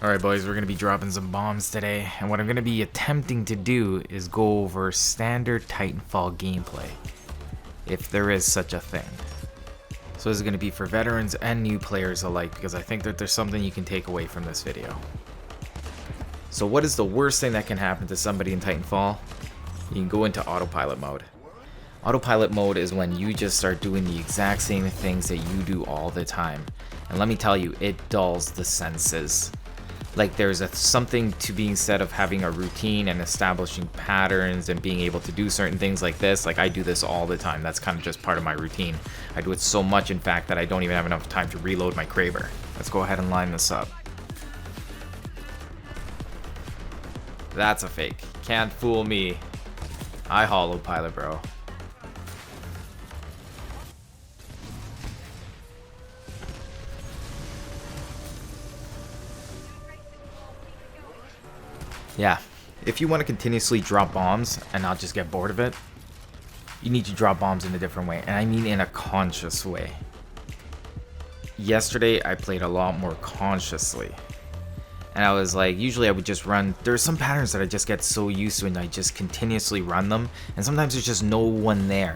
Alright boys, we're going to be dropping some bombs today, and what I'm going to be attempting to do is go over standard Titanfall gameplay, if there is such a thing. So this is going to be for veterans and new players alike, because I think that there's something you can take away from this video. So what is the worst thing that can happen to somebody in Titanfall? You can go into autopilot mode. Autopilot mode is when you just start doing the exact same things that you do all the time. And let me tell you, it dulls the senses. Like there's something to being said of having a routine and establishing patterns and being able to do certain things like this. Like I do this all the time. That's kind of just part of my routine. I do it so much, in fact, that I don't even have enough time to reload my Kraber. Let's go ahead and line this up. That's a fake. Can't fool me. I hollow pilot, bro. Yeah, if you want to continuously drop bombs and not just get bored of it, you need to drop bombs in a different way, and I mean in a conscious way. Yesterday, I played a lot more consciously, and I was like, usually I would just run. There's some patterns that I just get so used to, and I just continuously run them, and sometimes there's just no one there,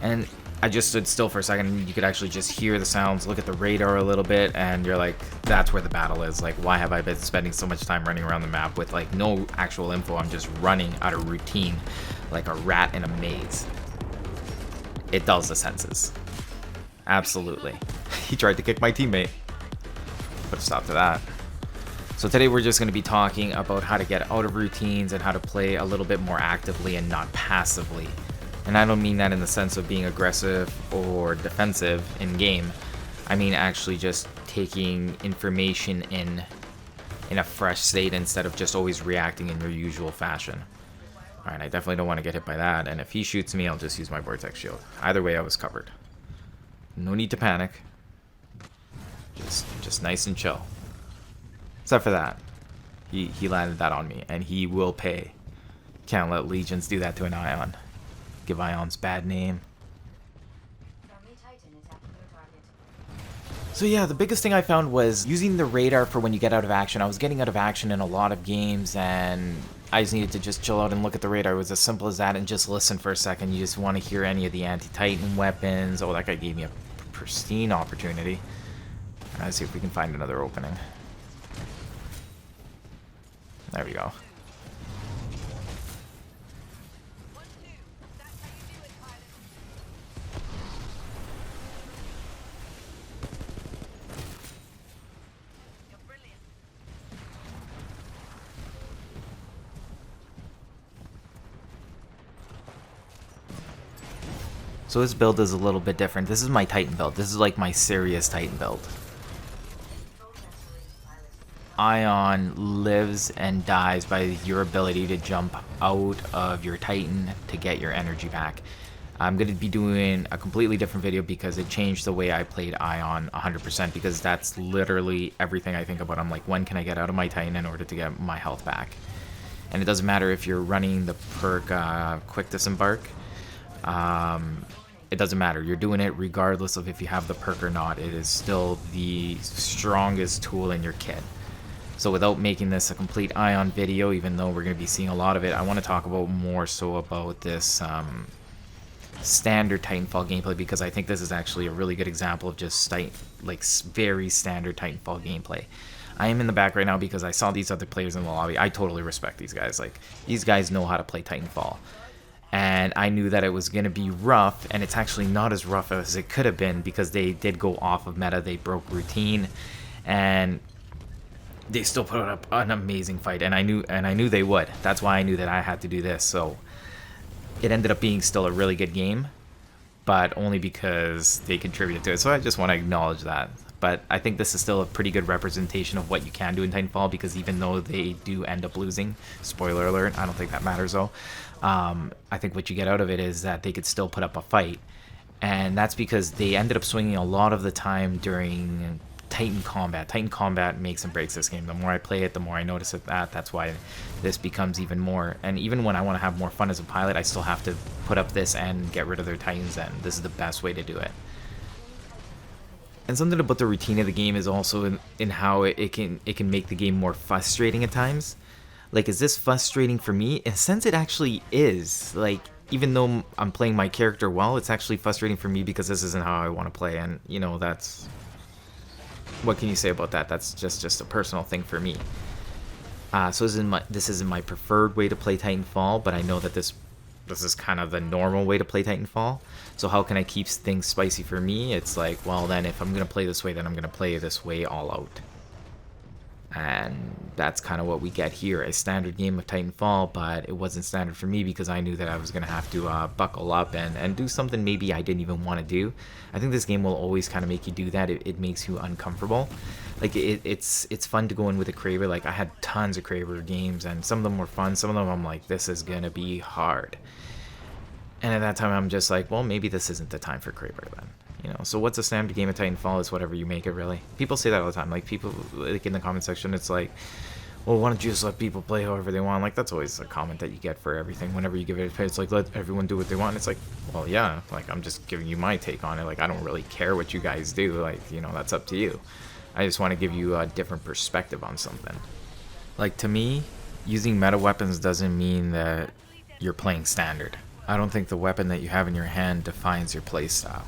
and I just stood still for a second, and you could actually just hear the sounds, look at the radar a little bit, and you're like, that's where the battle is. Like, why have I been spending so much time running around the map with like no actual info? I'm just running out of routine like a rat in a maze. It dulls the senses. Absolutely. He tried to kick my teammate. Put a stop to that. So today we're just going to be talking about how to get out of routines and how to play a little bit more actively and not passively. And I don't mean that in the sense of being aggressive or defensive in game. I mean actually just taking information in a fresh state instead of just always reacting in your usual fashion. Alright, I definitely don't want to get hit by that, and if he shoots me, I'll just use my vortex shield. Either way, I was covered. No need to panic. Just nice and chill. Except for that. He landed that on me, and he will pay. Can't let legions do that to an Ion. Give Ion's bad name. So yeah, the biggest thing I found was using the radar for when you get out of action. I was getting out of action in a lot of games, and I just needed to just chill out and look at the radar. It was as simple as that, and just listen for a second. You just want to hear any of the anti-Titan weapons. Oh, that guy gave me a pristine opportunity. Let's see if we can find another opening. There we go. So this build is a little bit different. This is my Titan build. This is like my serious Titan build. Ion lives and dies by your ability to jump out of your Titan to get your energy back. I'm going to be doing a completely different video because it changed the way I played Ion 100%, because that's literally everything I think about. I'm like, when can I get out of my Titan in order to get my health back? And it doesn't matter if you're running the perk Quick Disembark. It doesn't matter. You're doing it regardless of if you have the perk or not. It is still the strongest tool in your kit. So without making this a complete Ion video, even though we're going to be seeing a lot of it, I want to talk about more so about this standard Titanfall gameplay, because I think this is actually a really good example of just like very standard Titanfall gameplay. I am in the back right now because I saw these other players in the lobby. I totally respect these guys. Like, these guys know how to play Titanfall. And I knew that it was going to be rough, and it's actually not as rough as it could have been, because they did go off of meta. They broke routine, and they still put up an amazing fight, and I knew they would. That's why I knew that I had to do this. So it ended up being still a really good game, but only because they contributed to it. So I just want to acknowledge that. But I think this is still a pretty good representation of what you can do in Titanfall, because even though they do end up losing, spoiler alert, I don't think that matters though. I think what you get out of it is that they could still put up a fight, and that's because they ended up swinging a lot of the time during Titan combat. Titan combat makes and breaks this game. The more I play it, the more I notice it. That's why this becomes even more. And even when I want to have more fun as a pilot, I still have to put up this and get rid of their Titans, and this is the best way to do it. And something about the routine of the game is also in how it can make the game more frustrating at times. Like, is this frustrating for me? In a sense, it actually is. Like, even though I'm playing my character well, it's actually frustrating for me because this isn't how I want to play. And, you know, that's... What can you say about that? That's just a personal thing for me. So this isn't my preferred way to play Titanfall, but I know that this is kind of the normal way to play Titanfall. So how can I keep things spicy for me? It's like, well, then if I'm going to play this way, then I'm going to play this way all out. And that's kind of what we get here, a standard game of Titanfall, but it wasn't standard for me because I knew that I was going to have to buckle up and do something maybe I didn't even want to do. I think this game will always kind of make you do that. It makes you uncomfortable. Like, it's fun to go in with a Kraber. Like, I had tons of Kraber games, and some of them were fun. Some of them I'm like, this is going to be hard. And at that time, I'm just like, well, maybe this isn't the time for Kraber then. You know, so what's a standard game of Titanfall is whatever you make it, really. People say that all the time. Like, people, like, in the comment section, it's like, well, why don't you just let people play however they want? Like, that's always a comment that you get for everything. Whenever you give it a play, it's like, let everyone do what they want. It's like, well, yeah, like, I'm just giving you my take on it. Like, I don't really care what you guys do. Like, you know, that's up to you. I just want to give you a different perspective on something. Like, to me, using meta weapons doesn't mean that you're playing standard. I don't think the weapon that you have in your hand defines your playstyle.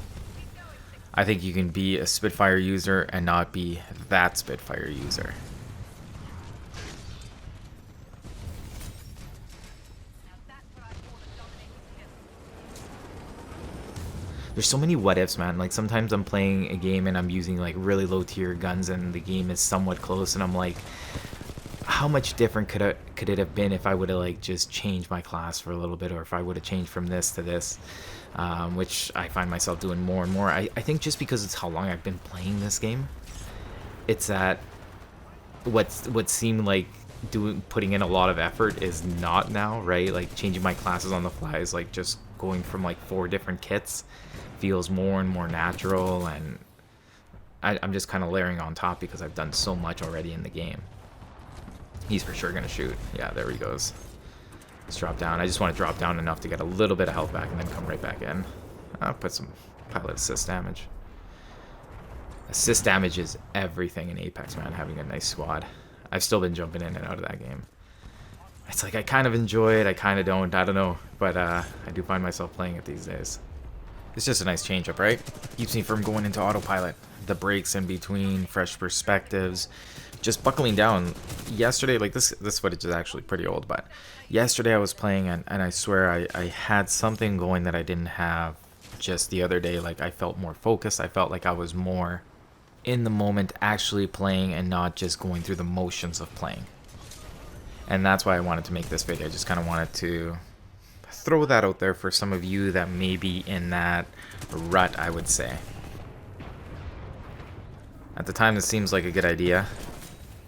I think you can be a Spitfire user and not be that Spitfire user. There's so many what ifs, man. Like, sometimes I'm playing a game and I'm using like really low tier guns and the game is somewhat close and I'm like, how much different could it have been if I would have like just changed my class for a little bit, or if I would have changed from this to this, which I find myself doing more and more. I think just because it's how long I've been playing this game, it's that what seemed like putting in a lot of effort is not now, right? Like, changing my classes on the fly is like just going from like 4 different kits feels more and more natural, and I'm just kind of layering on top because I've done so much already in the game. He's for sure gonna shoot. Yeah, there he goes. Let's drop down. I just want to drop down enough to get a little bit of health back and then come right back in. I'll put some pilot assist damage. Assist damage is everything in Apex, man, having a nice squad. I've still been jumping in and out of that game. It's like I kind of enjoy it, I kind of don't, I don't know. But I do find myself playing it these days. It's just a nice change up, right? Keeps me from going into autopilot. The breaks in between, fresh perspectives, just buckling down. Yesterday, like this footage is actually pretty old, but yesterday I was playing and I swear I had something going that I didn't have just the other day. Like, I felt more focused. I felt like I was more in the moment actually playing and not just going through the motions of playing. And that's why I wanted to make this video. I just kind of wanted to throw that out there for some of you that may be in that rut, I would say. At the time, this seems like a good idea,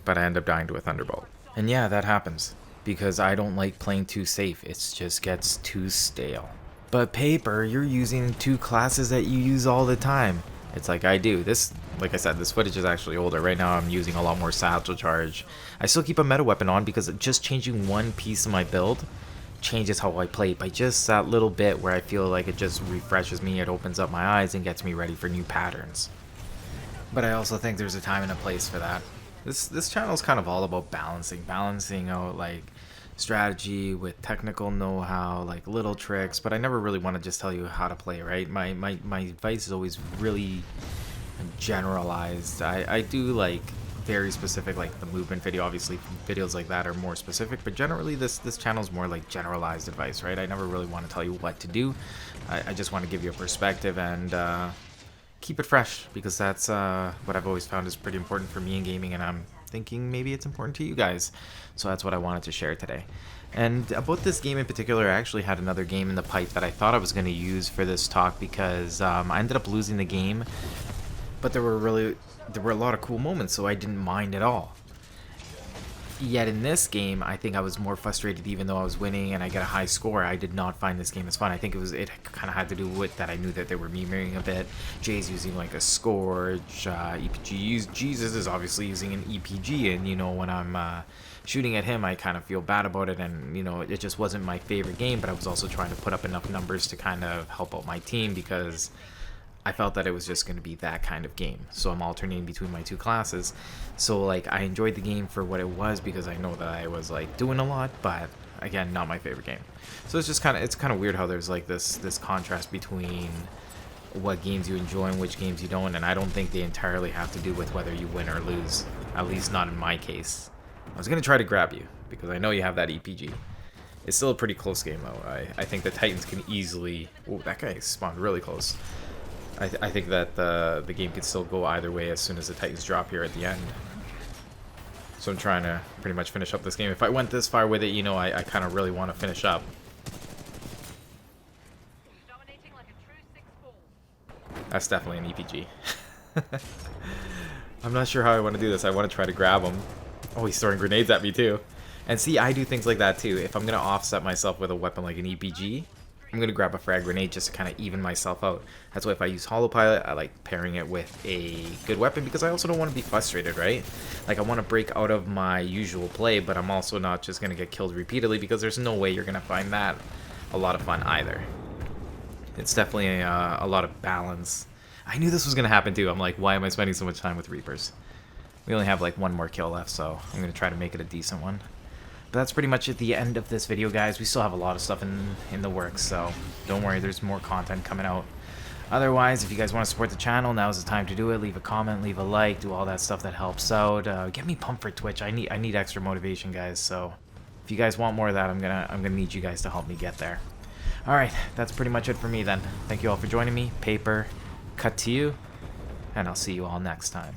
but I end up dying to a Thunderbolt. And yeah, that happens, because I don't like playing too safe. It just gets too stale. But Paper, you're using 2 classes that you use all the time. It's like I do. This, like I said, this footage is actually older. Right now I'm using a lot more satchel charge. I still keep a meta weapon on because just changing one piece of my build changes how I play by just that little bit where I feel like it just refreshes me, it opens up my eyes and gets me ready for new patterns. But I also think there's a time and a place for that. This channel is kind of all about balancing out like strategy with technical know-how, like little tricks, but I never really want to just tell you how to play, right? My advice is always really generalized. I do like very specific, like the movement video. Obviously videos like that are more specific, but generally this channel is more like generalized advice, right? I never really want to tell you what to do. I just want to give you a perspective and keep it fresh, because that's what I've always found is pretty important for me in gaming, and I'm thinking maybe it's important to you guys. So that's what I wanted to share today. And about this game in particular, I actually had another game in the pipe that I thought I was going to use for this talk, because I ended up losing the game, but there were a lot of cool moments, so I didn't mind at all. Yet in this game, I think I was more frustrated. Even though I was winning and I got a high score, I did not find this game as fun. I think it kind of had to do with that I knew that they were memering a bit. Jay's using like a Scourge, EPG. Jesus is obviously using an EPG, and you know, when I'm shooting at him, I kind of feel bad about it, and you know, it just wasn't my favorite game. But I was also trying to put up enough numbers to kind of help out my team, because I felt that it was just going to be that kind of game. So I'm alternating between my two classes. So like I enjoyed the game for what it was because I know that I was like doing a lot, but again, not my favorite game. So it's just kind of weird how there's like this contrast between what games you enjoy and which games you don't, and I don't think they entirely have to do with whether you win or lose. At least not in my case. I was going to try to grab you because I know you have that EPG. It's still a pretty close game though. I think the Titans can easily... Oh, that guy spawned really close. I think that the game could still go either way as soon as the Titans drop here at the end. So I'm trying to pretty much finish up this game. If I went this far with it, you know, I kind of really want to finish up. That's definitely an EPG. I'm not sure how I want to do this. I want to try to grab him. Oh, he's throwing grenades at me too. And see, I do things like that too. If I'm going to offset myself with a weapon like an EPG, I'm going to grab a frag grenade just to kind of even myself out. That's why if I use Holopilot, I like pairing it with a good weapon because I also don't want to be frustrated, right? Like I want to break out of my usual play, but I'm also not just going to get killed repeatedly because there's no way you're going to find that a lot of fun either. It's definitely a lot of balance. I knew this was going to happen too. I'm like, why am I spending so much time with Reapers? We only have like one more kill left, so I'm going to try to make it a decent one. But that's pretty much at the end of this video, guys. We still have a lot of stuff in the works, so don't worry, there's more content coming out. Otherwise, if you guys want to support the channel, now's the time to do it. Leave a comment, leave a like, do all that stuff that helps out. Get me pumped for Twitch. I need extra motivation, guys, so if you guys want more of that, I'm gonna need you guys to help me get there. Alright, that's pretty much it for me then. Thank you all for joining me. Paper, cut to you, and I'll see you all next time.